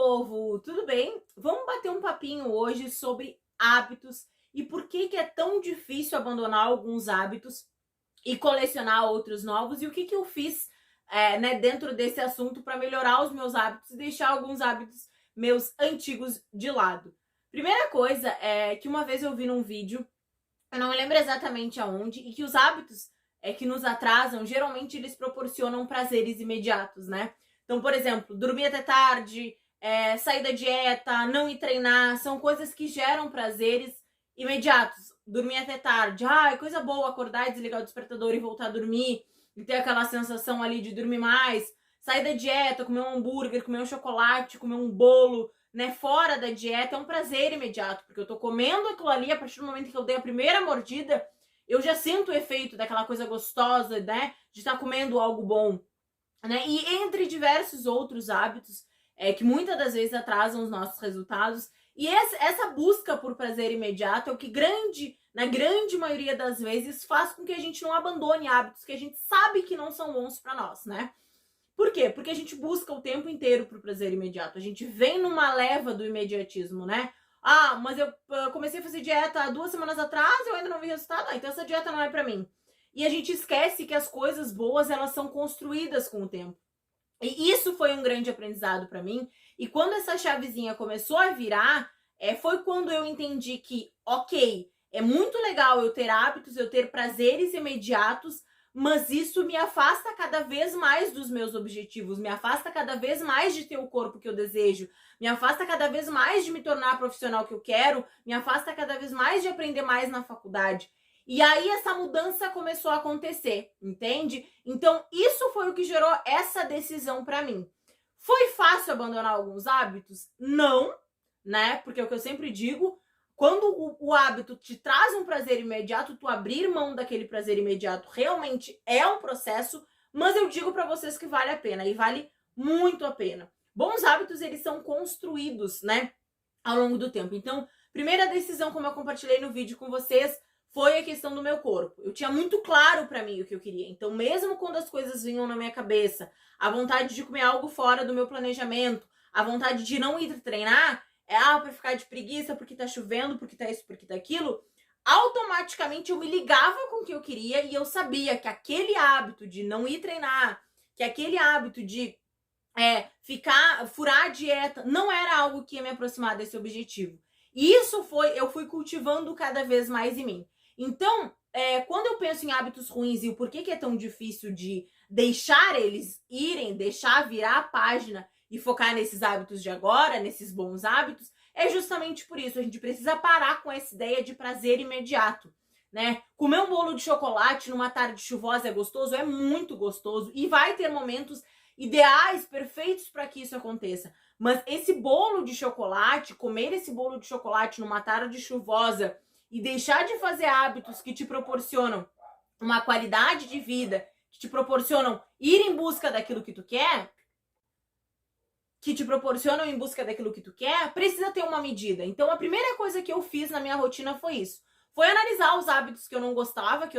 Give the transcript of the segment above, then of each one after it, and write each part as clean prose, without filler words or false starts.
povo, tudo bem? Vamos bater um papinho hoje sobre hábitos e por que é tão difícil abandonar alguns hábitos e colecionar outros novos e o que eu fiz dentro desse assunto para melhorar os meus hábitos e deixar alguns hábitos meus antigos de lado. Primeira coisa é que uma vez eu vi num vídeo, eu não me lembro exatamente aonde, e que os hábitos que nos atrasam, geralmente eles proporcionam prazeres imediatos, né? Então, por exemplo, dormir até tarde, sair da dieta, não ir treinar, são coisas que geram prazeres imediatos. Dormir até tarde, é coisa boa acordar e desligar o despertador e voltar a dormir, e ter aquela sensação ali de dormir mais. Sair da dieta, comer um hambúrguer, comer um chocolate, comer um bolo, né, fora da dieta, é um prazer imediato, porque eu tô comendo aquilo ali, a partir do momento que eu dei a primeira mordida, eu já sinto o efeito daquela coisa gostosa, né, de estar comendo algo bom. Né? E entre diversos outros hábitos que muitas das vezes atrasam os nossos resultados. E essa busca por prazer imediato é o que na grande maioria das vezes faz com que a gente não abandone hábitos que a gente sabe que não são bons para nós, né? Por quê? Porque a gente busca o tempo inteiro pro prazer imediato. A gente vem numa leva do imediatismo, né? Mas eu comecei a fazer dieta 2 semanas atrás e eu ainda não vi resultado. Então essa dieta não é para mim. E a gente esquece que as coisas boas, elas são construídas com o tempo. E isso foi um grande aprendizado para mim. E quando essa chavezinha começou a virar, foi quando eu entendi que, ok, é muito legal eu ter hábitos, eu ter prazeres imediatos, mas isso me afasta cada vez mais dos meus objetivos, me afasta cada vez mais de ter o corpo que eu desejo, me afasta cada vez mais de me tornar a profissional que eu quero, me afasta cada vez mais de aprender mais na faculdade. E aí essa mudança começou a acontecer, entende? Então isso foi o que gerou essa decisão para mim. Foi fácil abandonar alguns hábitos? Não, né? Porque é o que eu sempre digo, quando o hábito te traz um prazer imediato, tu abrir mão daquele prazer imediato realmente é um processo, mas eu digo para vocês que vale a pena, e vale muito a pena. Bons hábitos, eles são construídos, né, ao longo do tempo. Então, primeira decisão, como eu compartilhei no vídeo com vocês, foi a questão do meu corpo. Eu tinha muito claro para mim o que eu queria. Então, mesmo quando as coisas vinham na minha cabeça, a vontade de comer algo fora do meu planejamento, a vontade de não ir treinar, para ficar de preguiça, porque tá chovendo, porque tá isso, porque tá aquilo, automaticamente eu me ligava com o que eu queria e eu sabia que aquele hábito de não ir treinar, que aquele hábito de furar a dieta, não era algo que ia me aproximar desse objetivo. E isso eu fui cultivando cada vez mais em mim. Então, quando eu penso em hábitos ruins e o porquê que é tão difícil de deixar eles irem, deixar virar a página e focar nesses hábitos de agora, nesses bons hábitos, é justamente por isso. A gente precisa parar com essa ideia de prazer imediato, né? Comer um bolo de chocolate numa tarde chuvosa é gostoso? É muito gostoso e vai ter momentos ideais, perfeitos para que isso aconteça. Mas esse bolo de chocolate, comer esse bolo de chocolate numa tarde chuvosa e deixar de fazer hábitos que te proporcionam uma qualidade de vida, que te proporcionam ir em busca daquilo que tu quer, precisa ter uma medida. Então, a primeira coisa que eu fiz na minha rotina foi isso. Foi analisar os hábitos que eu não gostava, que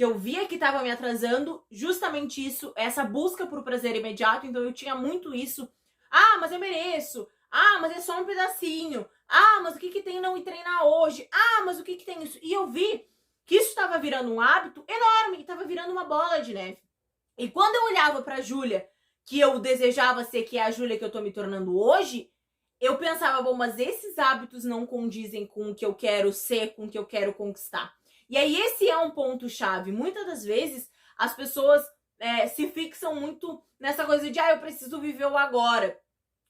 eu via que estava me atrasando, justamente isso, essa busca por prazer imediato. Então, eu tinha muito isso. Mas eu mereço. Mas é só um pedacinho. Mas o que tem não ir treinar hoje? Mas o que tem isso? E eu vi que isso estava virando um hábito enorme, estava virando uma bola de neve. E quando eu olhava para a Júlia, que eu desejava ser, que é a Júlia que eu tô me tornando hoje, eu pensava, bom, mas esses hábitos não condizem com o que eu quero ser, com o que eu quero conquistar. E aí esse é um ponto-chave. Muitas das vezes as pessoas se fixam muito nessa coisa de, eu preciso viver o agora.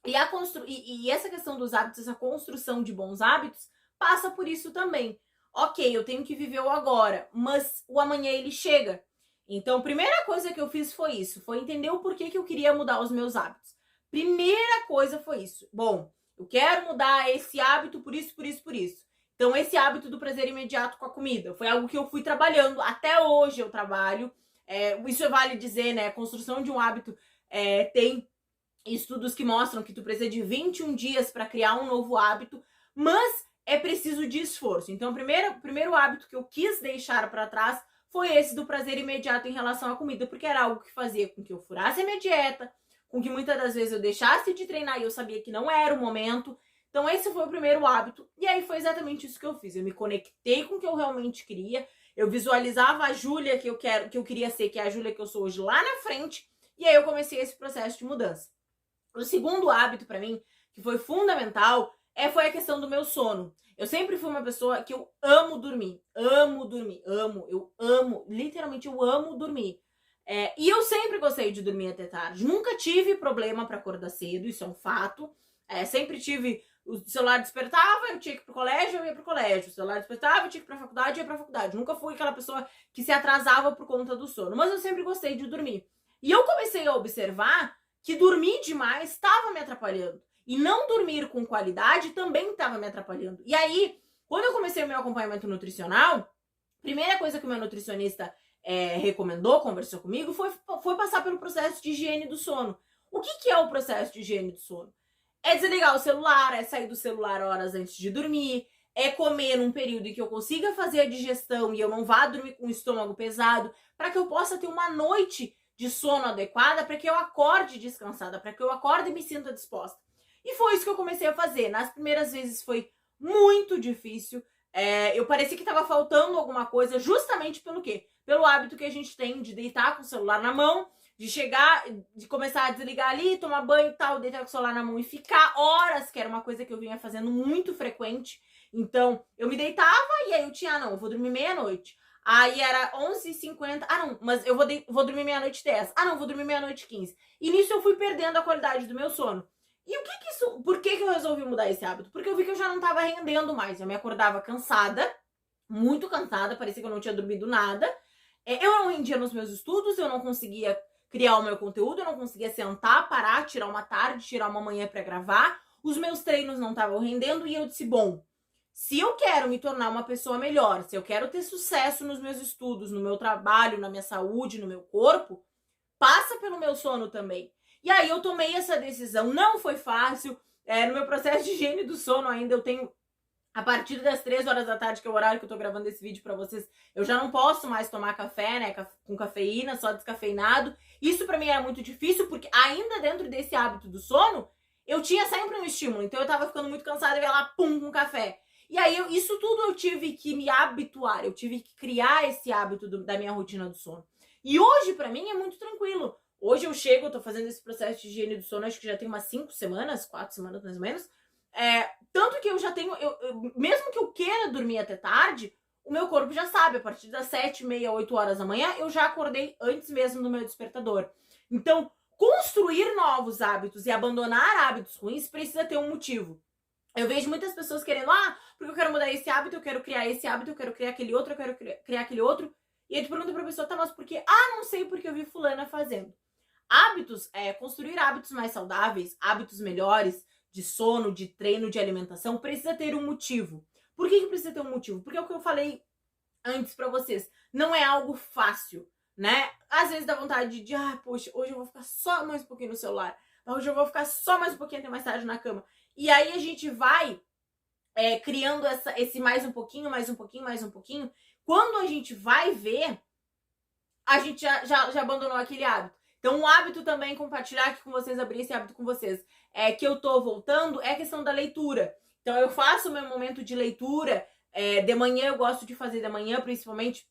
E essa questão dos hábitos, essa construção de bons hábitos, passa por isso também. Ok, eu tenho que viver o agora, mas o amanhã ele chega. Então, a primeira coisa que eu fiz foi isso, foi entender o porquê que eu queria mudar os meus hábitos. Primeira coisa foi isso. Bom, eu quero mudar esse hábito por isso, por isso, por isso. Então, esse hábito do prazer imediato com a comida foi algo que eu fui trabalhando. Até hoje eu trabalho. Isso vale dizer, né? A construção de um hábito tem estudos que mostram que tu precisa de 21 dias para criar um novo hábito, mas é preciso de esforço. Então, o primeiro hábito que eu quis deixar para trás foi esse do prazer imediato em relação à comida, porque era algo que fazia com que eu furasse a minha dieta, com que muitas das vezes eu deixasse de treinar e eu sabia que não era o momento. Então esse foi o primeiro hábito. E aí foi exatamente isso que eu fiz. Eu me conectei com o que eu realmente queria. Eu visualizava a Júlia que eu queria ser, que é a Júlia que eu sou hoje lá na frente. E aí eu comecei esse processo de mudança. O segundo hábito para mim, que foi fundamental, foi a questão do meu sono. Eu sempre fui uma pessoa que eu amo dormir. Literalmente eu amo dormir. E eu sempre gostei de dormir até tarde. Nunca tive problema para acordar cedo, isso é um fato. Sempre tive, o celular despertava, eu tinha que ir pro colégio, eu ia pro colégio. O celular despertava, eu tinha que ir pra faculdade, eu ia pra faculdade. Nunca fui aquela pessoa que se atrasava por conta do sono. Mas eu sempre gostei de dormir. E eu comecei a observar que dormir demais estava me atrapalhando. E não dormir com qualidade também estava me atrapalhando. E aí, quando eu comecei o meu acompanhamento nutricional, a primeira coisa que o meu nutricionista recomendou, conversou comigo, foi passar pelo processo de higiene do sono. O que é o processo de higiene do sono? É desligar o celular, é sair do celular horas antes de dormir, é comer num período em que eu consiga fazer a digestão e eu não vá dormir com o estômago pesado, para que eu possa ter uma noite de sono adequada, para que eu acorde descansada, para que eu acorde e me sinta disposta. E foi isso que eu comecei a fazer. Nas primeiras vezes foi muito difícil. Eu parecia que estava faltando alguma coisa, justamente pelo quê? Pelo hábito que a gente tem de deitar com o celular na mão, de chegar, de começar a desligar ali, tomar banho e tal, deitar com o celular na mão e ficar horas, que era uma coisa que eu vinha fazendo muito frequente. Então, eu me deitava e aí eu tinha, eu vou dormir meia-noite. Aí era 11h50, mas eu vou dormir meia-noite 10. Vou dormir meia-noite 15. E nisso eu fui perdendo a qualidade do meu sono. E por que eu resolvi mudar esse hábito? Porque eu vi que eu já não tava rendendo mais. Eu me acordava cansada, muito cansada, parecia que eu não tinha dormido nada. Eu não rendia nos meus estudos, eu não conseguia criar o meu conteúdo, eu não conseguia sentar, parar, tirar uma tarde, tirar uma manhã para gravar. Os meus treinos não estavam rendendo e eu disse, bom, se eu quero me tornar uma pessoa melhor, se eu quero ter sucesso nos meus estudos, no meu trabalho, na minha saúde, no meu corpo, passa pelo meu sono também. E aí eu tomei essa decisão, não foi fácil. No meu processo de higiene do sono ainda eu tenho, a partir das 3 horas da tarde, que é o horário que eu tô gravando esse vídeo pra vocês, eu já não posso mais tomar café, né, com cafeína, só descafeinado. Isso pra mim era muito difícil, porque ainda dentro desse hábito do sono, eu tinha sempre um estímulo. Então eu tava ficando muito cansada e ia lá, pum, com café. E aí, isso tudo eu tive que me habituar, eu tive que criar esse hábito da minha rotina do sono. E hoje, pra mim, é muito tranquilo. Hoje eu chego, eu tô fazendo esse processo de higiene do sono, acho que já tem umas 5 semanas, 4 semanas mais ou menos. Tanto que eu já tenho, mesmo que eu queira dormir até tarde, o meu corpo já sabe, a partir das 7h30, 8 horas da manhã, eu já acordei antes mesmo do meu despertador. Então, construir novos hábitos e abandonar hábitos ruins precisa ter um motivo. Eu vejo muitas pessoas querendo, porque eu quero mudar esse hábito, eu quero criar esse hábito, eu quero criar aquele outro, eu quero criar aquele outro. E aí tu pergunta pra pessoa, tá, mas por quê? Não sei, porque eu vi fulana fazendo. Hábitos, construir hábitos mais saudáveis, hábitos melhores, de sono, de treino, de alimentação, precisa ter um motivo. Por que precisa ter um motivo? Porque é o que eu falei antes pra vocês, não é algo fácil, né? Às vezes dá vontade de, poxa, hoje eu vou ficar só mais um pouquinho no celular, hoje eu vou ficar só mais um pouquinho até mais tarde na cama. E aí a gente vai criando esse mais um pouquinho, mais um pouquinho, mais um pouquinho. Quando a gente vai ver, a gente já abandonou aquele hábito. Então, um hábito também, compartilhar aqui com vocês, abrir esse hábito com vocês, que eu tô voltando, é a questão da leitura. Então, eu faço o meu momento de leitura, de manhã, eu gosto de fazer de manhã, principalmente,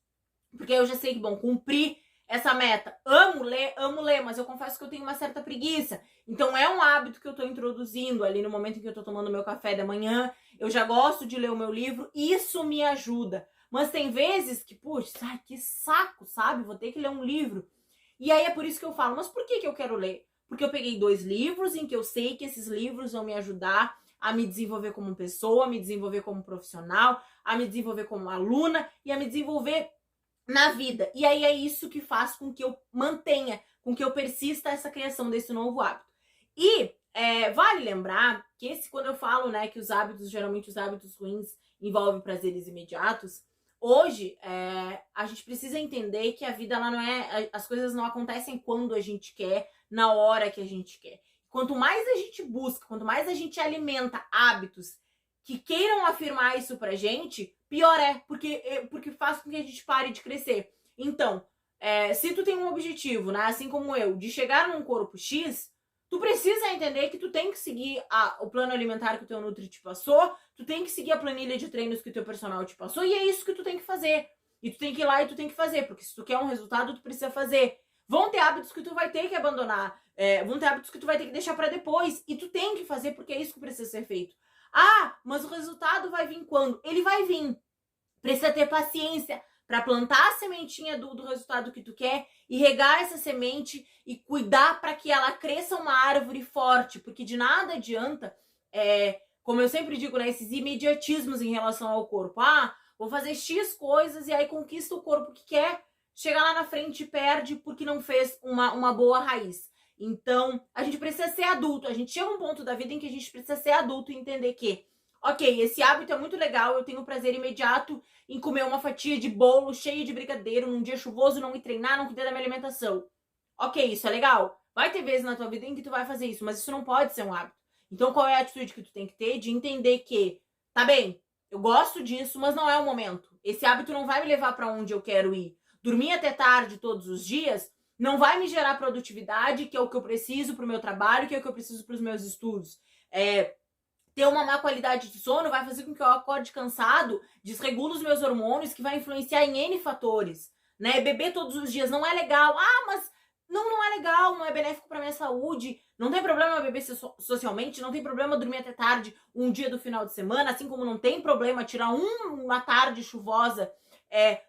porque eu já sei que, bom, cumprir essa meta. Amo ler, mas eu confesso que eu tenho uma certa preguiça. Então, é um hábito que eu tô introduzindo ali no momento em que eu tô tomando meu café da manhã. Eu já gosto de ler o meu livro, isso me ajuda. Mas tem vezes que, puxa, que saco, sabe? Vou ter que ler um livro. E aí é por isso que eu falo, mas por que eu quero ler? Porque eu peguei 2 livros em que eu sei que esses livros vão me ajudar a me desenvolver como pessoa, a me desenvolver como profissional, a me desenvolver como aluna e a me desenvolver na vida. E aí é isso que faz com que eu mantenha, com que eu persista essa criação desse novo hábito. E vale lembrar que quando eu falo, né, que geralmente os hábitos ruins envolvem prazeres imediatos, hoje a gente precisa entender que a vida ela não as coisas não acontecem quando a gente quer, na hora que a gente quer. Quanto mais a gente busca, quanto mais a gente alimenta hábitos que queiram afirmar isso pra gente, pior porque faz com que a gente pare de crescer. Então, se tu tem um objetivo, né, assim como eu, de chegar num corpo X, Tu precisa entender que tu tem que seguir o plano alimentar que o teu Nutri te passou, tu tem que seguir a planilha de treinos que o teu personal te passou, e é isso que tu tem que fazer. E tu tem que ir lá e tu tem que fazer, porque se tu quer um resultado, tu precisa fazer. Vão ter hábitos que tu vai ter que abandonar, vão ter hábitos que tu vai ter que deixar para depois, e tu tem que fazer porque é isso que precisa ser feito. Ah, mas o resultado vai vir quando? Ele vai vir. Precisa ter paciência para plantar a sementinha do resultado que tu quer e regar essa semente e cuidar para que ela cresça uma árvore forte, porque de nada adianta, como eu sempre digo, né, esses imediatismos em relação ao corpo. Ah, vou fazer X coisas e aí conquista o corpo que quer, chega lá na frente e perde porque não fez uma boa raiz. Então, a gente precisa ser adulto. A gente chega a um ponto da vida em que a gente precisa ser adulto e entender que, ok, esse hábito é muito legal, eu tenho prazer imediato em comer uma fatia de bolo cheio de brigadeiro num dia chuvoso, não ir treinar, não cuidar da minha alimentação. Ok, isso é legal. Vai ter vezes na tua vida em que tu vai fazer isso, mas isso não pode ser um hábito. Então, qual é a atitude que tu tem que ter? De entender que, tá bem, eu gosto disso, mas não é o momento. Esse hábito não vai me levar para onde eu quero ir. Dormir até tarde todos os dias não vai me gerar produtividade, que é o que eu preciso pro meu trabalho, que é o que eu preciso pros meus estudos. Ter uma má qualidade de sono vai fazer com que eu acorde cansado, desregule os meus hormônios, que vai influenciar em N fatores, né? Beber todos os dias não é legal. Ah, mas não é legal, não é benéfico para minha saúde. Não tem problema beber socialmente, não tem problema dormir até tarde um dia do final de semana, assim como não tem problema tirar uma tarde chuvosa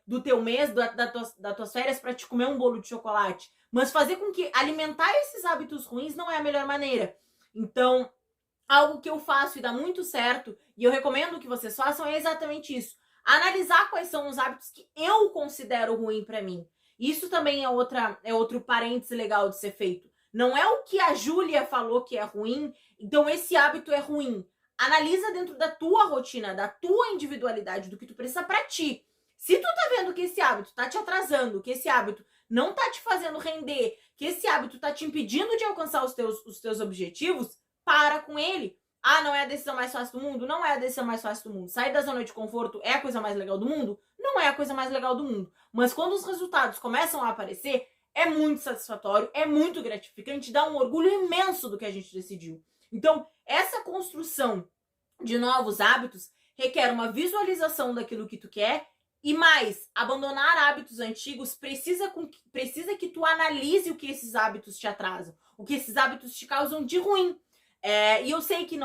do teu mês, das tuas férias para te comer um bolo de chocolate. Mas fazer com que alimentar esses hábitos ruins não é a melhor maneira. Então, algo que eu faço e dá muito certo, e eu recomendo que vocês façam, é exatamente isso. Analisar quais são os hábitos que eu considero ruim para mim. Isso também é outro parêntese legal de ser feito. Não é o que a Júlia falou que é ruim, então esse hábito é ruim. Analisa dentro da tua rotina, da tua individualidade, do que tu precisa para ti. Se tu tá vendo que esse hábito tá te atrasando, que esse hábito não tá te fazendo render, que esse hábito tá te impedindo de alcançar os teus objetivos, para com ele. Ah, não é a decisão mais fácil do mundo? Não é a decisão mais fácil do mundo. Sair da zona de conforto é a coisa mais legal do mundo? Não é a coisa mais legal do mundo. Mas quando os resultados começam a aparecer, é muito satisfatório, é muito gratificante, dá um orgulho imenso do que a gente decidiu. Então, essa construção de novos hábitos requer uma visualização daquilo que tu quer e mais, abandonar hábitos antigos precisa que tu analise o que esses hábitos te atrasam, o que esses hábitos te causam de ruim. E eu sei que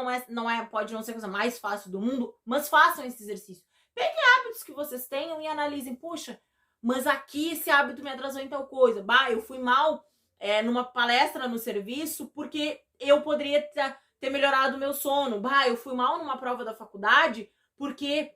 pode não ser a coisa mais fácil do mundo, mas façam esse exercício. Peguem hábitos que vocês tenham e analisem. Puxa, mas aqui esse hábito me atrasou em tal coisa. Eu fui mal numa palestra no serviço porque eu poderia ter melhorado o meu sono. Eu fui mal numa prova da faculdade porque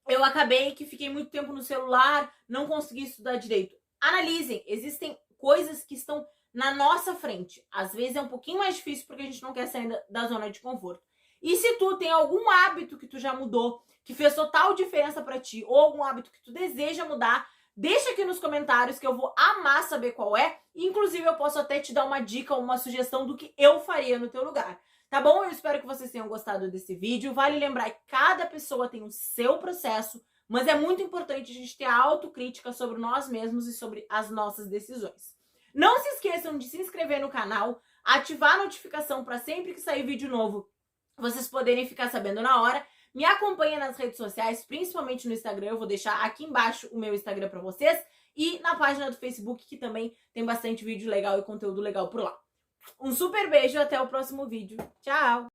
eu acabei que fiquei muito tempo no celular, não consegui estudar direito. Analisem, existem coisas que estão na nossa frente. Às vezes é um pouquinho mais difícil porque a gente não quer sair da zona de conforto. E se tu tem algum hábito que tu já mudou, que fez total diferença para ti, ou algum hábito que tu deseja mudar, deixa aqui nos comentários que eu vou amar saber qual é. Inclusive eu posso até te dar uma dica ou uma sugestão do que eu faria no teu lugar. Tá bom? Eu espero que vocês tenham gostado desse vídeo. Vale lembrar que cada pessoa tem o seu processo, mas é muito importante a gente ter a autocrítica sobre nós mesmos e sobre as nossas decisões. Não se esqueçam de se inscrever no canal, ativar a notificação para sempre que sair vídeo novo, vocês poderem ficar sabendo na hora. Me acompanha nas redes sociais, principalmente no Instagram. Eu vou deixar aqui embaixo o meu Instagram para vocês e na página do Facebook, que também tem bastante vídeo legal e conteúdo legal por lá. Um super beijo e até o próximo vídeo. Tchau!